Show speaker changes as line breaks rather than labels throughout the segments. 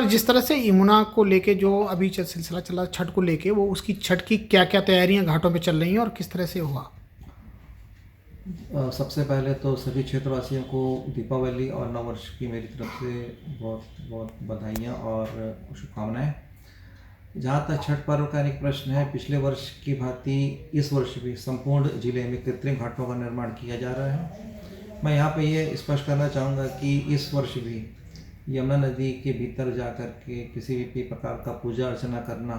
Sir, जिस तरह से यमुना को लेके जो अभी सिलसिला चला छठ को लेके, वो उसकी छठ की क्या क्या तैयारियां घाटों पे चल रही हैं और किस तरह से हुआ?
सबसे पहले तो सभी क्षेत्रवासियों को दीपावली और नववर्ष की मेरी तरफ से बहुत बहुत बधाइयाँ और शुभकामनाएं। जहाँ तक छठ पर्व का एक प्रश्न है, पिछले वर्ष की भांति इस वर्ष भी संपूर्ण जिले में कृत्रिम घाटों का निर्माण किया जा रहा है। मैं यहाँ पे ये स्पष्ट करना चाहूँगा कि इस वर्ष भी यमुना नदी के भीतर जाकर के किसी भी प्रकार का पूजा अर्चना करना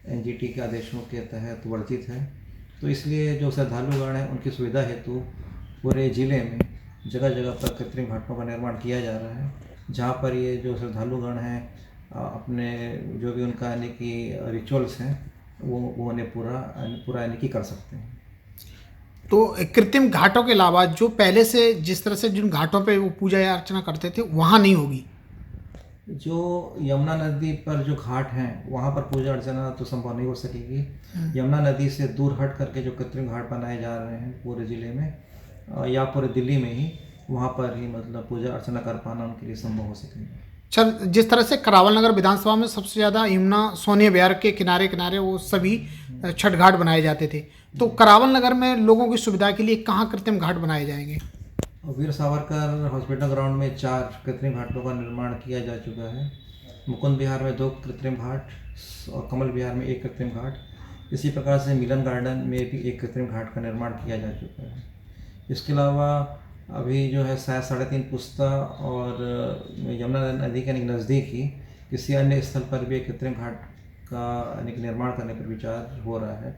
एनजीटी के आदेशों के तहत वर्जित है। तो इसलिए जो श्रद्धालुगण हैं उनकी सुविधा हेतु पूरे ज़िले में जगह जगह पर कृत्रिम घाटों का निर्माण किया जा रहा है, जहाँ पर ये जो श्रद्धालुगण हैं अपने जो भी उनका यानी कि रिचुअल्स हैं वो उन्हें पूरा यानी कि कर सकते हैं।
तो कृत्रिम घाटों के अलावा जो पहले से जिस तरह से जिन घाटों पे वो पूजा या अर्चना करते थे वहाँ नहीं होगी?
जो यमुना नदी पर जो घाट हैं वहाँ पर पूजा अर्चना तो संभव नहीं हो सकेगी। यमुना नदी से दूर हट करके जो कृत्रिम घाट बनाए जा रहे हैं पूरे ज़िले में या पूरे दिल्ली में ही, वहाँ पर ही मतलब पूजा अर्चना कर पाना उनके लिए संभव हो सकेगा।
चल, जिस तरह से करावल नगर विधानसभा में सबसे ज़्यादा यमुना सोने विहार के किनारे किनारे वो सभी छठ घाट बनाए जाते थे, तो करावल नगर में लोगों की सुविधा के लिए कहाँ कृत्रिम घाट बनाए जाएंगे?
वीर सावरकर हॉस्पिटल ग्राउंड में 4 कृत्रिम घाटों का निर्माण किया जा चुका है। मुकुंद विहार में 2 कृत्रिम घाट और कमल विहार में 1 कृत्रिम घाट। इसी प्रकार से मिलन गार्डन में भी 1 कृत्रिम घाट का निर्माण किया जा चुका है। इसके अलावा अभी जो है शायद 3.5 पुस्ता और यमुना नदी के नज़दीक ही किसी अन्य स्थल पर भी एक कृत्रिम घाट का निर्माण करने पर विचार हो रहा है।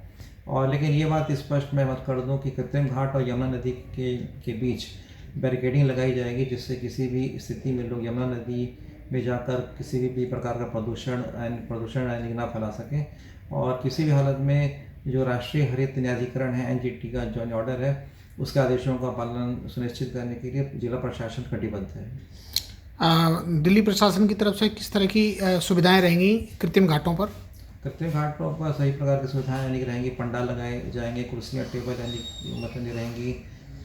और लेकिन ये बात स्पष्ट मैं मत कर दूं कि कृत्रिम घाट और यमुना नदी के बीच बैरिकेडिंग लगाई जाएगी, जिससे किसी भी स्थिति में लोग यमुना नदी में जाकर किसी भी प्रकार का प्रदूषण ना फैला सकें। और किसी भी हालत में जो राष्ट्रीय हरित न्यायाधिकरण है एनजीटी का जो ऑर्डर है उसके आदेशों का पालन सुनिश्चित करने के लिए जिला प्रशासन कटिबद्ध है।
दिल्ली प्रशासन की तरफ से किस तरह की सुविधाएं रहेंगी कृत्रिम घाटों पर?
कृत्रिम घाटों पर सभी प्रकार की सुविधाएं यानी कि रहेंगी, पंडाल लगाए जाएंगे, कुर्सियाँ टेबल यानी मतलब रहेंगी।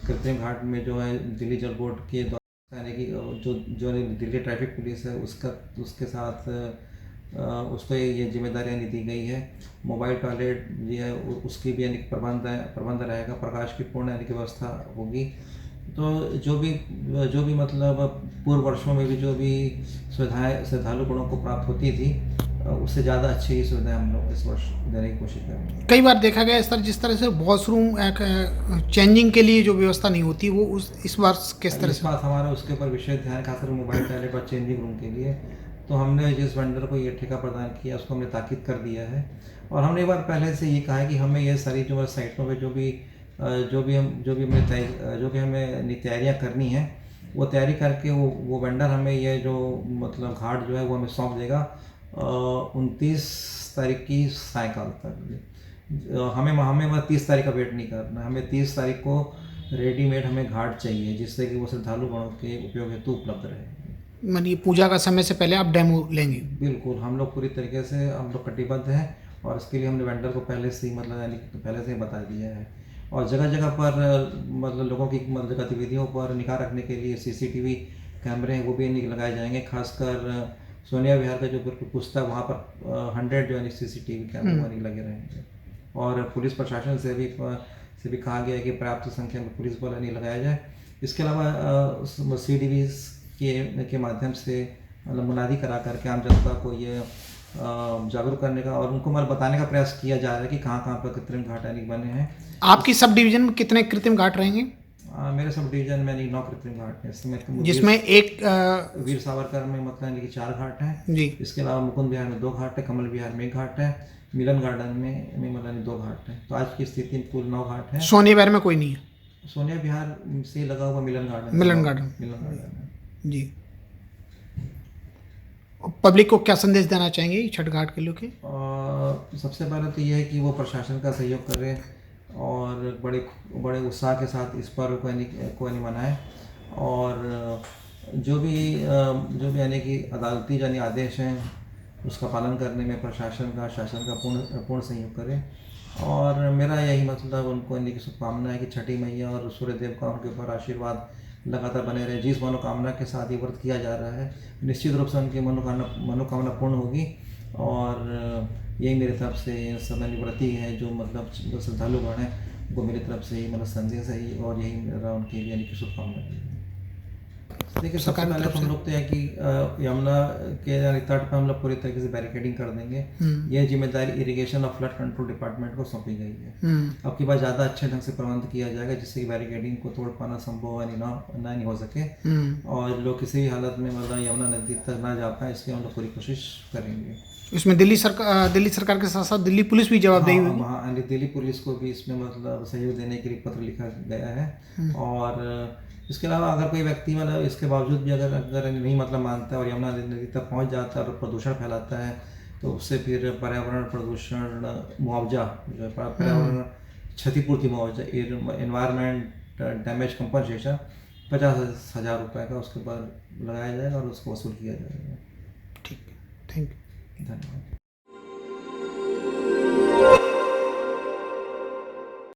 कृत्रिम घाट में जो है दिल्ली जल बोर्ड के द्वारा यानी कि जो दिल्ली ट्रैफिक पुलिस है उसके साथ उसको ये जिम्मेदारियाँ दी गई है। मोबाइल टॉयलेट भी है उसकी भी यानी प्रबंध रहेगा, प्रकाश की पूर्ण यानी कि व्यवस्था होगी। तो जो भी मतलब पूर्व वर्षों में भी जो भी सुविधाएं श्रद्धालुगणों को प्राप्त होती थी उससे ज़्यादा अच्छी ही सुविधाएं हम लोग इस वर्ष देने की कोशिश करेंगे।
कई बार देखा गया सर, जिस तरह से वॉशरूम चेंजिंग के लिए जो व्यवस्था नहीं होती वो इस वर्ष किस तरह
इस
से?
बात हमारा उसके ऊपर विशेष ध्यान, खासकर मोबाइल टॉयलेट और चेंजिंग रूम के लिए। तो हमने जिस वेंडर को ये ठेका प्रदान किया उसको हमने ताकीद कर दिया है और हमने एक बार पहले से ये कहा है कि हमें ये सारी जो साइटों पर जो भी हमें तैयारियाँ करनी है वो तैयारी करके वो वेंडर हमें ये जो मतलब घाट जो है वो हमें सौंप देगा 29 तारीख की सायंकाल तक। हमें 30 तारीख का वेट नहीं करना, हमें 30 तारीख को रेडीमेड हमें घाट चाहिए जिससे कि वो श्रद्धालुगणों के उपयोग हेतु उपलब्ध रहे।
मानिए पूजा का समय से पहले आप डेमो लेंगे?
बिल्कुल, हम लोग पूरी तरीके से हम लोग कटिबद्ध हैं और इसके लिए हमने वेंडर को पहले से ही मतलब यानी पहले से ही बता दिया है। और जगह जगह पर मतलब लोगों की मतलब गतिविधियों पर निगाह रखने के लिए सीसीटीवी कैमरे हैं वो भी लगाए जाएंगे। खासकर सोनिया विहार का जो पुस्ता वहाँ पर 100 जो है सीसीटीवी कैमरे लगे रहेंगे। और पुलिस प्रशासन से भी कहा गया है कि पर्याप्त संख्या में पुलिस बल नहीं लगाया जाए। इसके अलावा CDV के माध्यम से मतलब मुनादी करा करके आम जनता को ये जागरूक करने का और उनको मतलब बताने का प्रयास किया जा रहा है कि कहाँ कहाँ पर कृत्रिम घाट बने हैं।
आपकी सब डिवीजन में कितने कृत्रिम घाट रहेंगे?
मेरे सब डिवीजन में 9 कृत्रिम घाट हैं,
जिसमें एक
वीर सावरकर में मतलब कि 4 घाट हैं
जी।
इसके अलावा मुकुंद विहार में 2 घाट है, कमल विहार में 1 घाट है, मिलन गार्डन में मतलब 2 घाट है। तो आज की स्थिति में कुल 9 घाट है।
सोने विहार में कोई नहीं है?
सोनिया विहार से लगा हुआ मिलन गार्डन है
जी। पब्लिक को क्या संदेश देना चाहेंगे छठ घाट के लोग?
सबसे पहले तो ये है कि वो प्रशासन का सहयोग करें और बड़े उत्साह के साथ इस पर्व को मनाएं। और जो भी यानी कि अदालती आदेश हैं उसका पालन करने में शासन का पूर्ण सहयोग करें। और मेरा यही मतलब उनको शुभकामना है कि छठी मैया और सूर्यदेव का उनके ऊपर आशीर्वाद लगातार बने रहे। जिस मनोकामना के साथ ये व्रत किया जा रहा है, निश्चित रूप से उनकी मनोकामना पूर्ण होगी। और यही मेरी तरफ से सब निवृत्ति है, जो मतलब जो श्रद्धालुगण हैं उनको मेरी तरफ से ही मतलब संदेश है ही, और यही मेरा उनके लिए यानी कि शुभकामना है। देखिए, सबसे पहले हम लोग तो है कि यमुना के यानी तट पर हम लोग पूरी तरीके से बैरिकेडिंग कर देंगे। यह जिम्मेदारी इरिगेशन और फ्लड कंट्रोल डिपार्टमेंट को सौंपी गई है। अब की बार ज़्यादा अच्छे ढंग से प्रबंध किया जाएगा, जिससे कि बैरिकेडिंग को तोड़ पाना संभव नहीं हो सके, और लोग किसी भी हालत में मतलब यमुना नदी तक ना जा पाए, इसकी हम लोग पूरी कोशिश करेंगे।
इसमें दिल्ली सरकार के साथ साथ दिल्ली पुलिस भी जवाबदेही होगी।
हाँ, दिल्ली पुलिस को भी इसमें मतलब सहयोग देने के लिए पत्र लिखा गया है। और इसके अलावा अगर कोई व्यक्ति मतलब इसके बावजूद भी अगर नहीं मतलब मानता है और यमुना नदी तक पहुंच जाता है और प्रदूषण फैलाता है, तो उससे फिर पर्यावरण प्रदूषण मुआवजा, जो है पर्यावरण क्षतिपूर्ति मुआवजा, एनवायरनमेंट डैमेज कंपनसेशन 50,000 रुपये का उसके ऊपर लगाया जाएगा और उसको वसूल किया जाएगा।
ठीक, थैंक यू।
धन्यवाद।